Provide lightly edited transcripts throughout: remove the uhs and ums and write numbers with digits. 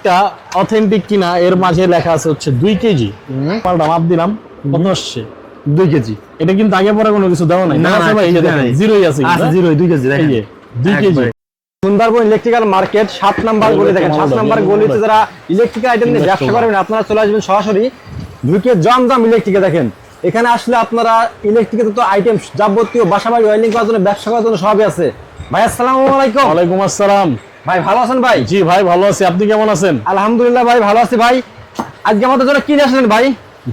প্রোডাক্টটা অথেন্টিক কিনা এর মাঝে লেখা আছে হচ্ছে 2 কেজি। পাল্টা মাপ দিলাম কত আসছে 2 কেজি। এটা কিন্তু আগে পরে কোনো কিছু দেওয়া নাই, না আছে ভাই, এই যে দেখেন জিরোই আছে, আচ্ছা জিরো 2 কেজি এই যে 2 KG. Sundarban electrical market 7 number গলি, দেখেন 7 নাম্বার গলিতে যারা ইলেকট্রিক্যাল আইটেম নিয়ে ব্যবসা করবেন আপনারা চলে আসবেন সরাসরি ঢুকে জমজম ইলেকট্রিকে। দেখেন এখানে আসলে আপনারা ইলেকট্রিকের তো আইটেম যাবতীয় বাসাবাড়ি ওয়েল্ডিং করার জন্য ব্যবসা করার জন্য সবই আছে। ভাই আসসালামু আলাইকুম। ওয়ালাইকুম আসসালাম। ভাই ভালো আছেন ভাই? জি ভাই ভালো আছি, আপনি কেমন আছেন? আলহামদুলিল্লাহ ভাই ভালো আছি ভাই। আজকে আমাদের জন্য কি নিয়ে আসলেন ভাই?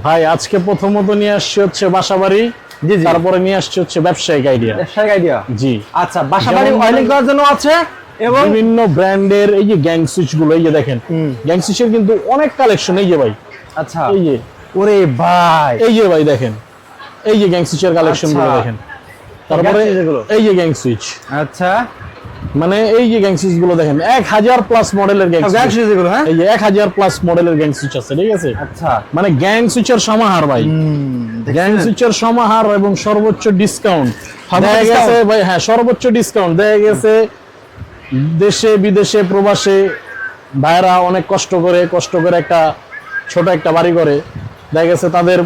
ভাই আজকে প্রথমত নিয়ে আসছে হচ্ছে বাসাবাড়ি, জি জি, তারপরে নিয়ে আসছে হচ্ছে ব্যবসায়িক আইডিয়া। ব্যবসায়িক আইডিয়া, জি আচ্ছা বাসাবাড়ি ওয়েল্ডিং করার জন্য আছে এবং বিভিন্ন ব্র্যান্ডের এই যে গ্যাং সুইচ গুলো, এই যে দেখেন গ্যাং সুইচের কিন্তু অনেক কালেকশন। এই যে ভাই, আচ্ছা এই যে ওরে ভাই, এই যে ভাই দেখেন, এই যে গ্যাং সুইচের কালেকশন গুলো দেখেন। তারপরে এই যে গ্যাং সুইচ, আচ্ছা মানে এই যে গ্যাং সুইচ গুলো দেখেন 1000 প্লাস মডেলের গ্যাং সুইচ এগুলো, হ্যাঁ এই যে 1000 প্লাস মডেলের গ্যাং সুইচ আছে, ঠিক আছে? আচ্ছা মানে গ্যাং সুইচের সমাহার ভাই, গ্যাং সুইচের সমাহার এবং সর্বোচ্চ ডিসকাউন্ট দেখা গেছে ভাই। হ্যাঁ সর্বোচ্চ ডিসকাউন্ট দেখা গেছে। দেশে বিদেশে প্রবাসে ভাইরা অনেক কষ্ট করে একটা ছোট একটা বাড়ি করে, দেখা গেছে তাদের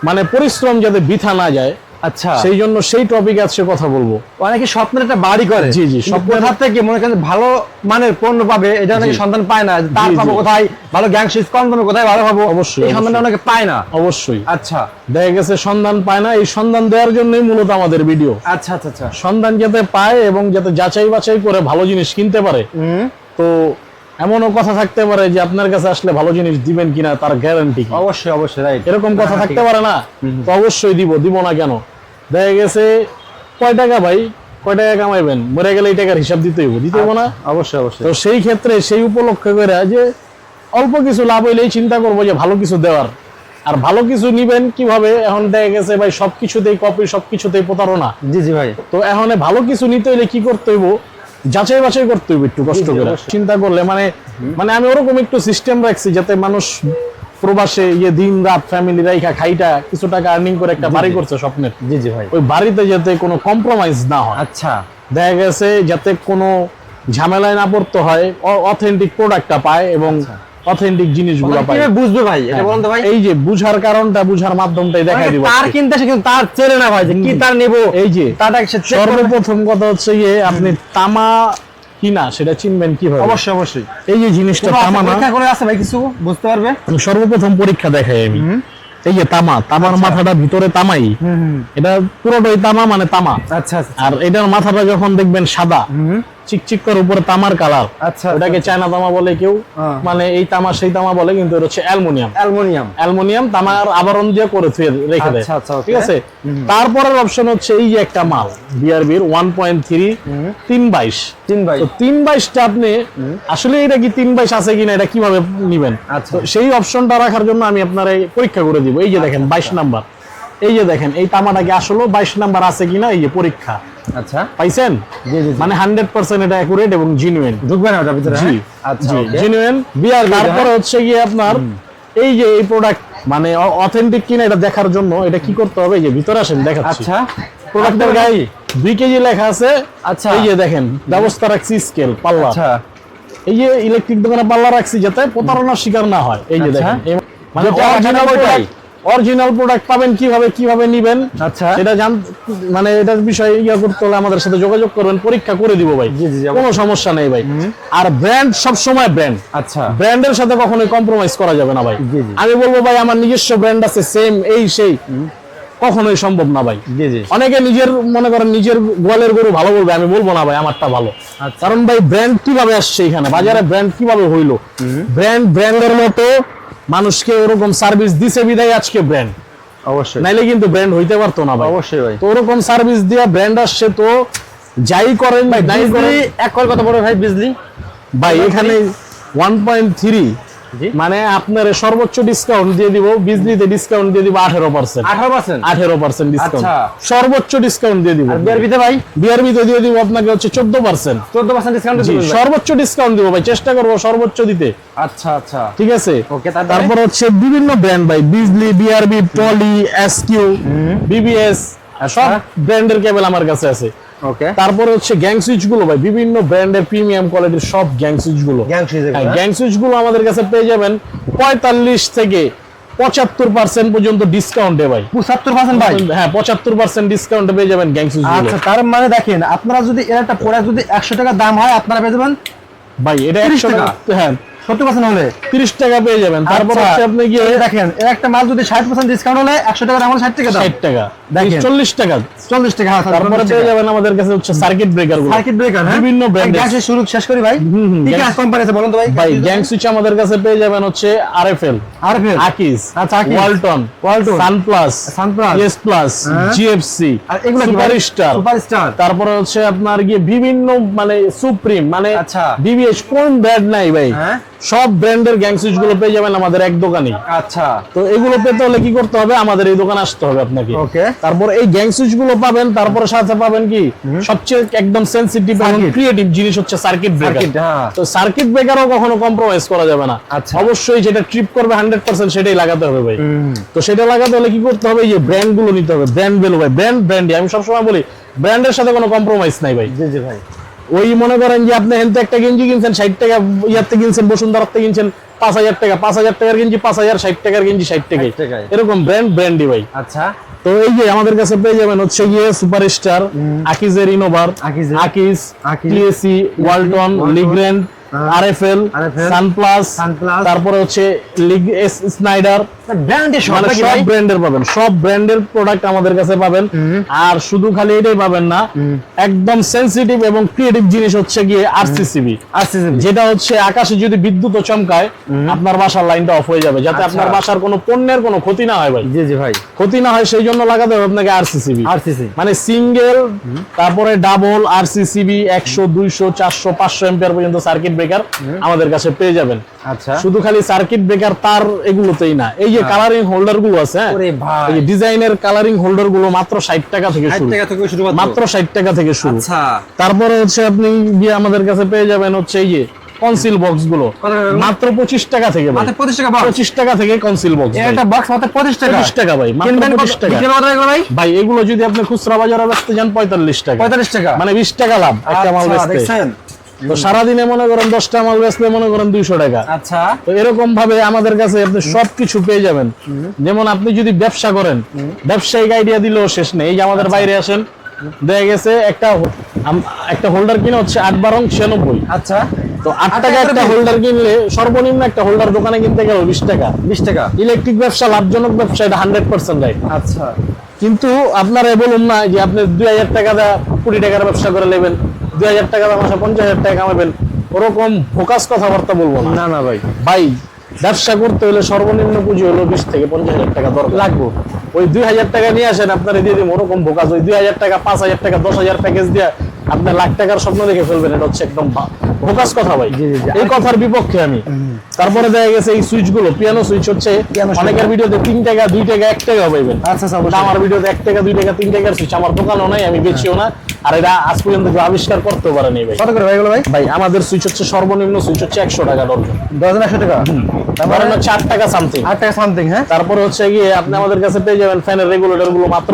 মানে পরিশ্রম যাতে বৃথা না যায়, আচ্ছা সেই জন্য সেই টপিকে আজকে কথা বলবো। অনেকে স্বপ্নের একটা বাড়ি করে, জি জি, স্বপ্নের হাত থেকে মনে করেন ভালো মানের পণ্য পাবে, এটা অনেকে সন্তান পায় না। তার পাবো কোথায় ভালো গ্যাং সুইচ, কম দামে কোথায় ভালো পাবো, অবশ্যই এই সন্ধানটা অনেকে পায় না। অবশ্যই আচ্ছা দেখা গেছে সন্ধান পায় না, এই সন্ধান দেওয়ার জন্যই মূলত আমাদের ভিডিও। আচ্ছা আচ্ছা আচ্ছা, সন্ধান যাতে পায় এবং যাতে যাচাই বাছাই করে ভালো জিনিস কিনতে পারে। তো এমনও কথা থাকতে পারে যে আপনার কাছে আসলে ভালো জিনিস দিবেন কিনা তার গ্যারান্টি কি? অবশ্যই অবশ্যই রাইট, এরকম কথা থাকতে পারে না? তো অবশ্যই দিব না কেন? দেখা গেছে কয় টাকা ভাই, কয় টাকা কামাইবেন, মরে গেলে এই টাকার হিসাব দিতে হইব না? অবশ্যই অবশ্যই। তো সেই ক্ষেত্রে সেই উপলক্ষে করে যে অল্প কিছু লাভ হইলেই চিন্তা করবো যে ভালো কিছু দেওয়ার। আর ভালো কিছু নিবেন কিভাবে? এখন দেখা গেছে ভাই সবকিছুতেই কপি, সবকিছুতেই প্রতারণা। জি জি ভাই, তো এখন ভালো কিছু নিতে হইলে কি করতে হইব? যাচাই বাছাই করতে হইব একটু কষ্ট করে চিন্তা করলে। মানে আমি ওরকম একটু সিস্টেম রাখছি যাতে মানুষ প্রবাসে দিন রাত ফ্যামিলি রাইখা খাইটা কিছু টাকা আর্নিং করে একটা বাড়ি করছে স্বপ্নের, জি জি ভাই, ওই বাড়িতে যাতে কোনো কম্প্রোমাইজ না হয়। আচ্ছা দেখা গেছে যাতে কোনো ঝামেলায় না পড়তে হয়, অথেন্টিক প্রোডাক্টটা পায় এবং অথেন্টিক জিনিসগুলো পায়। কিভাবে বুঝবে ভাই এটা বলুন তো ভাই? এই যে বুঝার কারণটা, বুঝার মাধ্যমটাই দেখাই দিব। তার কিনতে আসে কিন্তু তার চেনে না ভাই যে কি তার নেব। এই যে তারটা সর্বপ্রথম কথা হচ্ছে আপনি তামা কিনা সেটা চিনবেন কিভাবে? অবশ্যই অবশ্যই, এই যে জিনিসটা তামা না, পরীক্ষা করে আছে ভাই, কিছু বুঝতে পারবে। সর্বপ্রথম পরীক্ষা দেখাই আমি। এই যে তামার মাথাটা ভিতরে তামাই, এটা পুরোটাই তামা, মানে তামা। আচ্ছা আচ্ছা, আর এটার মাথাটা যখন দেখবেন সাদা চিকচিক করে উপরে তামার কালার, আচ্ছা ওটাকে চায়না তামা বলে কেউ, মানে এই তামা সেই তামা বলে, কিন্তু এটা হচ্ছে অ্যালুমিনিয়াম তামার আবরণ দিয়ে করে রেখে দেয়, ঠিক আছে? তারপরের অপশন হচ্ছে এই যে একটা মাল বিআরবির 1.3 322। তো 322টা আপনি আসলে এটা কি 322 আছে কিনা এটা কিভাবে নিবেন? আচ্ছা, সেই অপশনটা রাখার জন্য আমি আপনার পরীক্ষা করে দিব। এই যে দেখেন 22 নাম্বার, এই যে দেখেন এই তামাটা কি আসলে 22 নাম্বার আছে কিনা, এই যে পরীক্ষা। আচ্ছা পাইছেন? জি জি, মানে 100% এটা অ্যাকুরেট এবং জেনুইন। ঢুকবে না ওটার ভিতরে? জি আচ্ছা, জেনুইন বিআর। তারপরে হচ্ছে আপনার এই যে এই প্রোডাক্ট মানে অথেন্টিক কিনা এটা দেখার জন্য এটা কি করতে হবে? এই যে ভিতরে আসেন দেখাচ্ছি। আচ্ছা, প্রোডাক্টের গায়ে 2 কেজি লেখা আছে। আচ্ছা, এই যে দেখেন ব্যবস্থা রাখছি, স্কেল পাল্লা। আচ্ছা, এই যে ইলেকট্রিক দোকানে পাল্লা রাখছি যাতে প্রতারণার শিকার না হয়। এই যে দেখেন মানে অরিজিনাল প্রোডাক্ট পাবেন কিভাবে নিবেন, আচ্ছা এটা মানে এটার বিষয়ে করতে হলে আমাদের সাথে যোগাযোগ করবেন, পরীক্ষা করে দিব ভাই, কোনো সমস্যা নেই ভাই। আর ব্র্যান্ড সব সময় ব্র্যান্ড, আচ্ছা ব্র্যান্ডের সাথে কখনোই কম্প্রোমাইজ করা যাবে না ভাই। আমি বলবো ভাই আমার নিজস্ব ব্র্যান্ড আছে সেম এই সেই, কখনোই সম্ভব না ভাই। অনেকে নিজের মনে করেন নিজের গোয়ালের গরু ভালো বলবে, আমি বলবো না ভাই আমারটা ভালো। কারণ ভাই ব্র্যান্ড কিভাবে আসছে এখানে বাজারে, ব্র্যান্ড কিভাবে হইলো, ব্র্যান্ডের মতো মানুষকে ওরকম সার্ভিস দিছে বিদায় আজকে ব্র্যান্ড। অবশ্যই, নাইলে কিন্তু ব্র্যান্ড হইতে পারতো না ভাই। অবশ্যই ভাই, তো ওরকম সার্ভিস দিয়া ব্র্যান্ড আসছে। তো যাই করেন ভাই, নাই করেন। এক কল কত বড় ভাই বিজলি ভাই এখানে 1.3 মানে আপনার সর্বোচ্চ ডিসকাউন্ট দিয়ে দিব, বিজলিতে ডিসকাউন্ট দিয়ে দিব 18% ডিসকাউন্ট, সর্বোচ্চ ডিসকাউন্ট দিয়ে দিব। বিআরবিতে ভাই, বিআরবিতে দিয়ে দিব আপনাকে হচ্ছে 14% ডিসকাউন্ট, সর্বোচ্চ ডিসকাউন্ট দিব ভাই, চেষ্টা করব সর্বোচ্চ দিতে। আচ্ছা আচ্ছা, ঠিক আছে। ওকে, তারপর হচ্ছে বিভিন্ন ব্র্যান্ড ভাই, বিজলি, বিআরবি, টলি, এসকিউ, বিবিএস, সব ব্র্যান্ডের কেবল আমার কাছে আছে। ওকে তারপরে হচ্ছে গ্যাং সুইচ গুলো ভাই বিভিন্ন ব্র্যান্ডের প্রিমিয়াম কোয়ালিটির সব গ্যাং সুইচ গুলো, গ্যাং সুইচ গুলো আমাদের কাছে পেয়ে যাবেন 45 থেকে 75% পর্যন্ত ডিসকাউন্টে ভাই। 75% ভাই? হ্যাঁ 75% ডিসকাউন্টে পেয়ে যাবেন গ্যাং সুইচ গুলো। আচ্ছা তার মানে দেখেন আপনারা যদি এর একটা প্রোডাক্ট যদি 100 টাকা দাম হয় আপনারা পেয়ে যাবেন ভাই এটা 30 100 টাকা। টাকা, হ্যাঁ 70% হলে 30 টাকা পেয়ে যাবেন। তারপর আচ্ছা, হচ্ছে আপনি গিয়ে এই দেখেন এর একটা মাল যদি 60% ডিসকাউন্ট হলে 100 টাকা দাম হলে 60 টাকা দাম, 60 টাকা, দেখেন। 40 টাকা। 40 টাকা। হ্যাঁ, তারপরে 40 পেয়ে টাকা। যাবেন আমাদের কাছে হচ্ছে সার্কিট ব্রেকার গুলো, সার্কিট ব্রেকার, হ্যাঁ বিভিন্ন ব্র্যান্ডের। গ্যাসের শুরু শেষ করি ভাই, কি গ্যাস- গ্যাস কোম্পানি আছে বলুন তো ভাই? ভাই গ্যাং সুইচ আমাদের কাছে পেয়ে যাবেন হচ্ছে আরএফএল, আরএফএল, আকিস, আচ্ছা, আকিস, Walton, Walton, Sunplus, Sunplus, S plus, হ্যাঁ। জিএফসি, আর এগুলো কি ভাই? Superstar, superstar. তারপরে হচ্ছে আপনার গিয়ে বিভিন্ন মানে সুপ্রিম মানে আচ্ছা। বিবিএস কোন ব্র্যান্ড নাই ভাই, হ্যাঁ। সব ব্র্যান্ডের গ্যাং সুইচ গুলো পেয়ে যাবেন আমাদের এক দোকানে। আচ্ছা তো এগুলো পেতে হলে কি করতে হবে, আমাদের এই দোকানে আসতে হবে আপনাকে। ওকে। তারপর এই গ্যাং সুইচ গুলো পাবেন, তারপরে সাথে পাবেন কি সবচেয়ে একদম সেনসিটিভ এবং সার্কিট। ক্রিয়েটিভ জিনিস হচ্ছে সার্কিট ব্রেকার। সার্কিট, হ্যাঁ। তো সার্কিট ব্রেকারও কখনো কম্প্রোমাইজ করা যাবে না। আচ্ছা। অবশ্যই যেটা ট্রিপ করবে 100% সেটাই লাগাতে হবে ভাই। তো সেটা লাগাতে হলে কি করতে হবে, এই যে ব্র্যান্ড গুলো নিতে হবে, ব্র্যান্ড ভ্যালু ভাই, ব্র্যান্ডই আমি সবসময় বলি ব্র্যান্ডের সাথে কোনো কম্প্রোমাইজ নাই ভাই। জি জি ভাই। ওই মনে করেন যে আপনি হেলতে একটা গেঞ্জি কিনছেন 60 টাকা, ইয়াতে কিনছেন বসুন্ধরাতে কিনছেন 5000 টাকা, 5000 টাকার গেঞ্জি 5000, 60 টাকার গেঞ্জি 60 টাকায়, 60 টাকায়। এরকম ব্র্যান্ডই ভাই। আচ্ছা তো এই যে আমাদের কাছে পেয়ে যাবেন হচ্ছে গিয়ে সুপারস্টার, আকিজের ইনোভার, আকিজের, Akij, Akij, TAC, Walton, Legrand, RFL, RFL, Sunplus, Sunplus, তারপরে হচ্ছে স্নাইডার, ব্র্যান্ডের সব মানে নাকি সব ভাই? ব্র্যান্ডের পাবেন, সব ব্র্যান্ডের প্রোডাক্ট আমাদের কাছে পাবেন। আর শুধু খালি এটাই পাবেন না, একদম সেনসিটিভ এবং ক্রিয়েটিভ জিনিস হচ্ছে গিয়ে আরসিসিবি, যেটা হচ্ছে আকাশে যদি বিদ্যুৎ চমকায় আপনার বাসার লাইনটা অফ হয়ে যাবে, যাতে আচ্ছা। আপনার বাসার কোনো পণ্যের কোনো ক্ষতি না হয় ভাই। জি জি ভাই। ক্ষতি না হয় সেই জন্য লাগাতে হবে আপনাকে আরসিসিবি। আরসিসি মানে সিঙ্গেল, তারপরে ডাবল আরসিসিবি 100, 200, 400, 500 এম্পিয়ার পর্যন্ত সার্কিট ব্রেকার আমাদের কাছে পেয়ে যাবেন। আচ্ছা শুধু খালি সার্কিট ব্রেকার তার এগুলোতেই না, এই যে কালারিং হোল্ডার গুলো আছে, হ্যাঁ, ওরে ভাই। এই ডিজাইনের কালারিং হোল্ডার গুলো মাত্র 60 টাকা থেকে 60 শুরু, টাকা থেকে শুরু মাত্র 60 টাকা থেকে শুরু। আচ্ছা তারপরে হচ্ছে আপনি গিয়ে আমাদের কাছে পেয়ে যাবেন হচ্ছে এই যে কনসিল বক্স গুলো কত টাকা এগুলো? মাত্র 25 টাকা থেকে ভাই। মাত্র 25 টাকা box? 25 টাকা থেকে কনসিল বক্স, একটা বক্স মাত্র 25 টাকা? 25 টাকা ভাই, মাত্র কিনবেন কত? 25 টাকা। বিক্রি কত এগুলো ভাই? ভাই এগুলো যদি আপনি খুচরা বাজারে বেচতে যান 45 টাকা, 45 টাকা, মানে 20 টাকা লাভ একটা মাল আচ্ছা, বেচতে। দেখছেন? তো সারাদিনে মনে করেন 10টা মাল বেচলে মনে করেন 200 টাকা। আচ্ছা তো এরকম ভাবে আমাদের কাছে আপনি সবকিছু পেয়ে যাবেন। যেমন আপনি যদি ব্যবসা করেন, ব্যবসায়িক আইডিয়া দিলেও শেষ নেই। এই যে আমাদের বাইরে আসেন, দেখা গেছে একটা হোল্ডার কিনে হচ্ছে 8 12 96। আচ্ছা তো 8 টাকা একটা হোল্ডার কিনলে সর্বনিম্ন একটা হোল্ডার দোকানে কিনতে গেল 20 টাকা। 20 টাকা। ইলেকট্রিক ব্যবসা লাভজনক ব্যবসা, এটা 100% রাইট। আচ্ছা কিন্তু আপনারা বলুন না যে আপনি 2000 টাকা দা 20 টাকার ব্যবসা করে নেবেন, 2000 টাকা দা মাসে 50,000 টাকা কামাবেন, ওরকম ফোকাস কথাবার্তা বলবো না। না না ভাই, ভাই ব্যবসা করতে হলে সর্বনিম্ন পুঁজি হলো 20 থেকে 50,000 টাকা দরকার লাগবে। ওই 2000 টাকা নিয়ে আসেন, আপনারা দিয়ে দিন ওরকম ফোকাস। ওই 2000 টাকা, 5000 টাকা, 10,000 প্যাকেজ দিয়ে আপনি লাখ টাকার স্বপ্ন দেখে ফেলবেন, এটা হচ্ছে একদম ফোকাস কথা ভাই। জি, জি, জি। এই কথার বিপক্ষে আমি। তারপরে দেখা গেছে এই সুইচ গুলো, পিয়ানো সুইচ হচ্ছে পিয়ানো সুইচ। অনেকের ভিডিওতে 3 টাকা, 2 টাকা, 1 টাকা পাইবেন। আচ্ছা আচ্ছা, কিন্তু আমার ভিডিওতে 1 টাকা, 2 টাকা, 3 টাকার সুইচ আমার দোকানেও নাই, আমি বেচিও না, আর এটা আজ পর্যন্ত কেউ আবিষ্কার করতেও পারেনি ভাই। কত করে ভাই এগুলো ভাই? ভাই আমাদের সুইচ হচ্ছে সর্বনিম্ন সুইচ হচ্ছে 100 টাকা ডজন, ডজন 100 টাকা, তারপরে হচ্ছে 8 টাকা সামথিং। 8 টাকা সামথিং। হ্যাঁ তারপরে হচ্ছে গিয়ে আপনি আমাদের কাছে পেয়ে যাবেন ফ্যানের রেগুলেটর গুলো মাত্র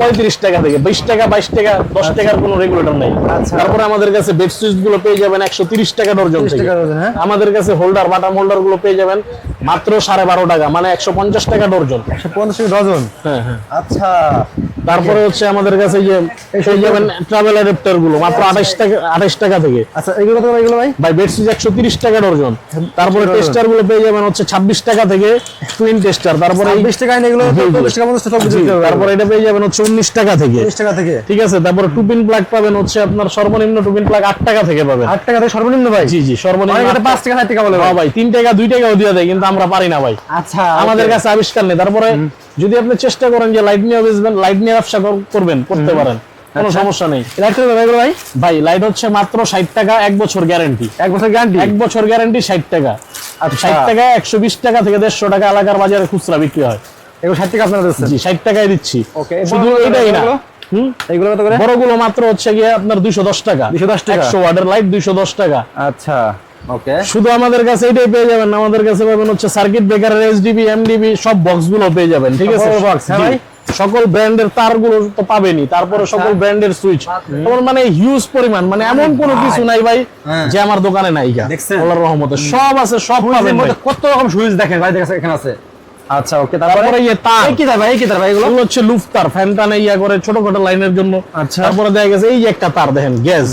35 টাকা থেকে, 20 টাকা, 22 টাকা, 10 টাকার কোনো রেগুলেটর নাই। আচ্ছা। তারপরে আমাদের কাছে বেড সুইচ গুলো পেয়ে যাবেন 130 টাকা ডজন 30 থেকে। টাকা ডজন, হ্যাঁ। আমাদের কাছে হোল্ডার, বাটাম হোল্ডার গুলো পেয়ে যাবেন মাত্র 12.5 টাকা, মানে 150 টাকা ডজন। 150 টাকা ডজন। হ্যাঁ হ্যাঁ। আচ্ছা তারপরে হচ্ছে আমাদের কাছে যে পেয়ে যাবেন ট্রাভেল অ্যাডাপ্টার গুলো মাত্র 28 টাকা থেকে। আচ্ছা এগুলো তো এগুলো ভাই? ভাই বেড সুইচ 130 টাকা ডজন। তারপরে টেস্টার গুলো পেয়ে যাবেন হচ্ছে 26 টাকা থেকে, টুইন টেস্টার। তারপরে 20 টাকা এগুলো জি, জি। 40 টাকা 50 টাকা জি, তারপরে এটা পেয়ে যাবেন হচ্ছে 19 টাকা থেকে। 30 টাকা থেকে। ঠিক আছে। তারপরে টুপিন প্লাগ পাবেন হচ্ছে আপনার সর্বনিম্ন টুপিন প্লাগ 8 টাকা থেকে পাবেন। 8 টাকা থেকে সর্বনিম্ন ভাই? জি জি, সর্বনিম্ন অনেকে 8 5 টাকা 7 টাকা বলে হ্যাঁ ভাই, 3 টাকা 2 টাকাও দিয়ে দেয়, কিন্তু আমরা পারি না ভাই। আচ্ছা আমাদের কাছে আবিষ্কার নেই। তারপরে যদি আপনি চেষ্টা করেন যে লাইট নিয়ে বেচবেন, লাইট নিয়ে ব্যবসা করবেন, করতে পারেন, কোনো সমস্যা নেই। লাইট করে দেবে এগুলো ভাই? ভাই লাইট হচ্ছে মাত্র 60 টাকা, 1 বছর গ্যারান্টি। 1 বছর গ্যারান্টি? 1 বছর গ্যারান্টি 60 টাকা। আর 60 টাকা 120 টাকা থেকে 150 টাকা এলাকার বাজারে খুচরা বিক্রি হয়। এগুলো 60 টাকা আপনারা দিচ্ছেন? জি 60 টাকায় দিচ্ছি। ওকে, শুধু এটাই না, এইগুলো কত করে? বড়গুলো মাত্র হচ্ছে গিয়ে আপনার 210 টাকা। 210 টাকা। 100 ওয়াটের লাইট 210 টাকা। আচ্ছা ওকে। শুধু আমাদের কাছে এটাই পেয়ে যাবেন না, আমাদের কাছে পাবেন হচ্ছে সার্কিট ব্রেকারের এসডিবি, এমডিবি সব বক্স গুলো পেয়ে যাবেন। ঠিক আছে, বড় box, হ্যাঁ ভাই? সকল ব্র্যান্ডের তারগুলো তো পাবেনই, তারপরে সকল ব্র্যান্ডের সুইচ, তোমার মানে হিউজ পরিমাণ, মানে এমন কোনো কিছু নাই ভাই যে আমার দোকানে নাই। দেখছেন? আল্লাহর রহমতে সব আছে, সব পাবেন ভাই। কত রকম সুইচ দেখেন ভাই, দেখেন এখানে আছে। আচ্ছা ওকে, তারপরে এই যে তার, এই কি তার ভাই, এই কি তার ভাই, এগুলো এগুলো হচ্ছে লুফ তার, ফ্যানটানে ইয়া করে ছোটখাটো লাইনের জন্য। আচ্ছা। তারপরে দেখা গেছে এই যে একটা তার দেখেন, গ্যাস,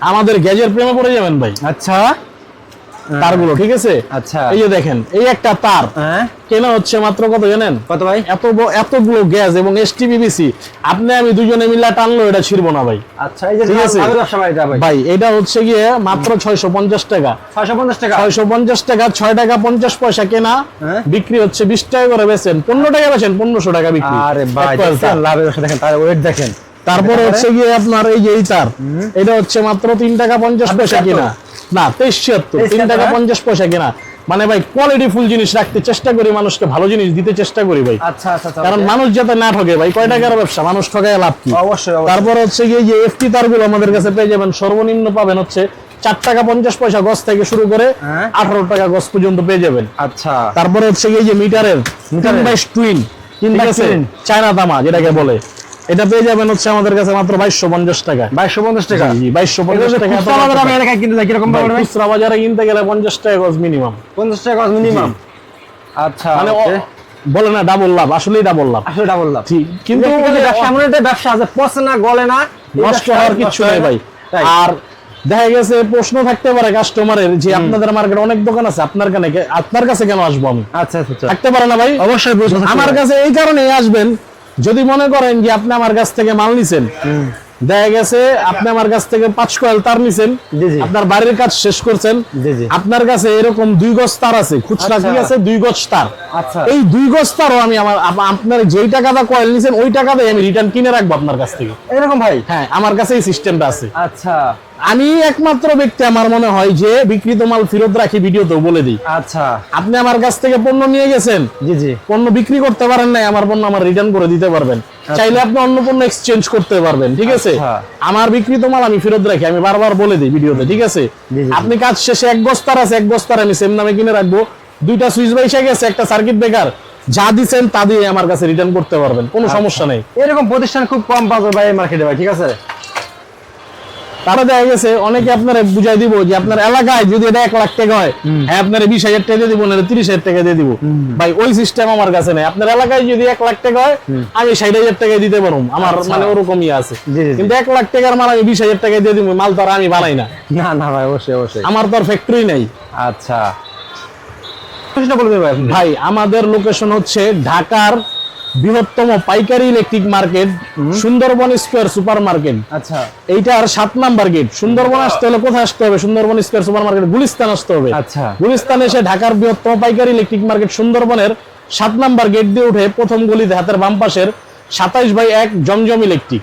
আমাদের গ্যাজের প্রেমে পড়ে যাবেন ভাই আচ্ছা তারগুলো, ঠিক আছে? আচ্ছা এই যে দেখেন এই একটা তার হ্যাঁ কেনা হচ্ছে মাত্র কত জানেন? কত ভাই? এতগুলো গ্যাস এবং এসটিপিবিসি আপনি আমি দুজনে মিলা টানলো এটা ছিড়বো না ভাই। আচ্ছা এই যে ঠিক আছে তারের ব্যবসা ভাই, এটা ভাই ভাই, এটা হচ্ছে গিয়ে মাত্র 650 টাকা। 650 টাকা। 650 টাকা, 6 টাকা 50 পয়সা কেনা, হ্যাঁ। বিক্রি হচ্ছে 20 টাকা করে বেচেন, 15 টাকা বেচেন, 1500 টাকা বিক্রি। আরে ভাই এক কয়েল তার। দেখেন লাভের ব্যবসা, দেখেন তার ওয়েট দেখেন। তারপরে হচ্ছে গিয়ে আপনার এই যে এই তার, এটা হচ্ছে মাত্র 3 টাকা 50 পয়সা কিনা, না 2376, 3 টাকা 50 পয়সা কিনা। মানে ভাই কোয়ালিটি ফুল জিনিস রাখতে চেষ্টা করি, মানুষকে ভালো জিনিস দিতে চেষ্টা করি ভাই। আচ্ছা আচ্ছা আচ্ছা, কারণ okay। মানুষ যাতে না ঠকে ভাই, কয় টাকার ব্যবসা, মানুষ ঠকায় লাভ কি? অবশ্যই অবশ্যই। তারপর হচ্ছে গিয়ে যে এফটি তারগুলো আমাদের কাছে পেয়ে যাবেন, সর্বনিম্ন পাবেন হচ্ছে 4 টাকা 50 পয়সা গজ থেকে শুরু করে হ্যাঁ। 18 টাকা গজ পর্যন্ত পেয়ে যাবেন। আচ্ছা তারপরে হচ্ছে গিয়ে যে মিটারের টুইন, ঠিক আছে, twin। চায়না তামা যেটাকে বলে, এটা পেয়ে যাবেন হচ্ছে আমাদের কাছে মাত্র 2250 টাকা। 2250 টাকা। জি, 2250 টাকা। খুচরা বাজারে আমি এলাকায় কিনতে যাই কিরকম পাবো ভাই? খুচরা বাজারে কিনতে গেলে 50 টাকা গজ মিনিমাম। 50 টাকা মিনিমাম। আচ্ছা মানে okay। বলে না ডাবল লাভ, আসলেই ডাবল লাভ। আসলে ডাবল লাভ। ঠিক, কিন্তু কিন্তু ব্যবসা এমন একটা ব্যবসা আছে, পচে না গলে না, এই নষ্ট ব্যবসা হওয়ার নষ্ট কিছু হয় নেই না। ভাই। তাই। আর দেখা গেছে প্রশ্ন থাকতে পারে কাস্টমারের যে আপনাদের মার্কেটে অনেক দোকান আছে, আপনার কাছে কেন আসবো আমি? আচ্ছা আচ্ছা থাকতে পারে না ভাই? অবশ্যই প্রশ্ন থাকতে আমার পারে। কাছে এই কারণেই আসবেন, যদি মনে করেন যে আপনি আমার কাছ থেকে মাল নিছেন, দেখা গেছে আপনি আমার কাছ থেকে 5 কয়েল তার নিছেন, জি, জি। আপনার বাড়ির কাজ শেষ করছেন, জি, জি। আপনার কাছে এরকম 2 গজ তার আছে, খুচরা আচ্ছা। ঠিক আছে 2 গজ তার, আচ্ছা। এই 2 গজ তারও আমি আপনার যেই টাকাটা কয়েল নিছেন ওই টাকাতে আমি রিটার্ন কিনে রাখবো আপনার কাছ থেকে। এরকম ভাই? হ্যাঁ, আমার কাছে এই সিস্টেমটা আছে। আচ্ছা আমি একমাত্র ব্যক্তি আমার মনে হয় যে বিক্রিত মাল ফেরত রাখি, ভিডিওতেও বলে দিই। আচ্ছা আপনি আমার কাছ থেকে পণ্য নিয়ে গেছেন, জি জি পণ্য বিক্রি করতে পারেন নাই, আমার পণ্য আমার রিটার্ন করে দিতে পারবেন, চাইলে আপনি অন্য পণ্য এক্সচেঞ্জ করতে পারবেন, ঠিক আছে? আচ্ছা। আমার বিক্রিত মাল আমি ফেরত রাখি, আমি বারবার বলে দিই ভিডিওতে, ঠিক আছে? জি, জি। আপনি কাজ শেষে 1 বস্তার আছে, 1 বস্তার আমি সেম দামে কিনে রাখবো, 2টা সুইচ বাইসা গেছে, একটা সার্কিট ব্রেকার, যা দিচ্ছেন তা দিয়ে আমার কাছে রিটার্ন করতে পারবেন, কোনো সমস্যা নেই। এরকম প্রতিষ্ঠান খুব কম পাওয়া যায় ভাই মার্কেটে ভাই, ঠিক আছে? তারা দেখা গেছে অনেকে আপনারা বুঝাই দিব যে আপনার এলাকায় যদি এটা 1 লাখ টাকা হয়, হ্যাঁ আপনার 20,000 টাকা দিয়ে দিব, না 30,000 টাকা দিয়ে দিব। ভাই ওই সিস্টেম আমার কাছে নেই। আপনার এলাকায় যদি 1 লাখ টাকা হয়, আমি 60,000 টাকা দিতে পারবো, আমার আচ্ছা। মানে ওরকমই আছে। জি, জি, জি। কিন্তু 1 লাখ টাকার মাল আমি 20,000 টাকা দিয়ে দিব, মাল তো আর আমি বানাই না, না না ভাই, অবশ্যই অবশ্যই। আমার তো আর ফ্যাক্টরি নাই। আচ্ছা প্রশ্নটা বলে দেবে ভাই আপনি। ভাই আমাদের লোকেশন হচ্ছে ঢাকার বৃহত্তম পাইকারি electric market, Sundarban square super market. আচ্ছা এইটার 7 নাম্বার গেট। সুন্দরবন আসতে হলে কোথায় আসতে হবে? Sundarban square super market, Gulistan আসতে হবে। আচ্ছা। গুলিস্তান এসে ঢাকার বৃহত্তম পাইকারি ইলেকট্রিক মার্কেট সুন্দরবনের 7 নাম্বার গেট দিয়ে উঠে প্রথম গলিতে হাতের বাম পাশের 27/1 জমজম ইলেকট্রিক।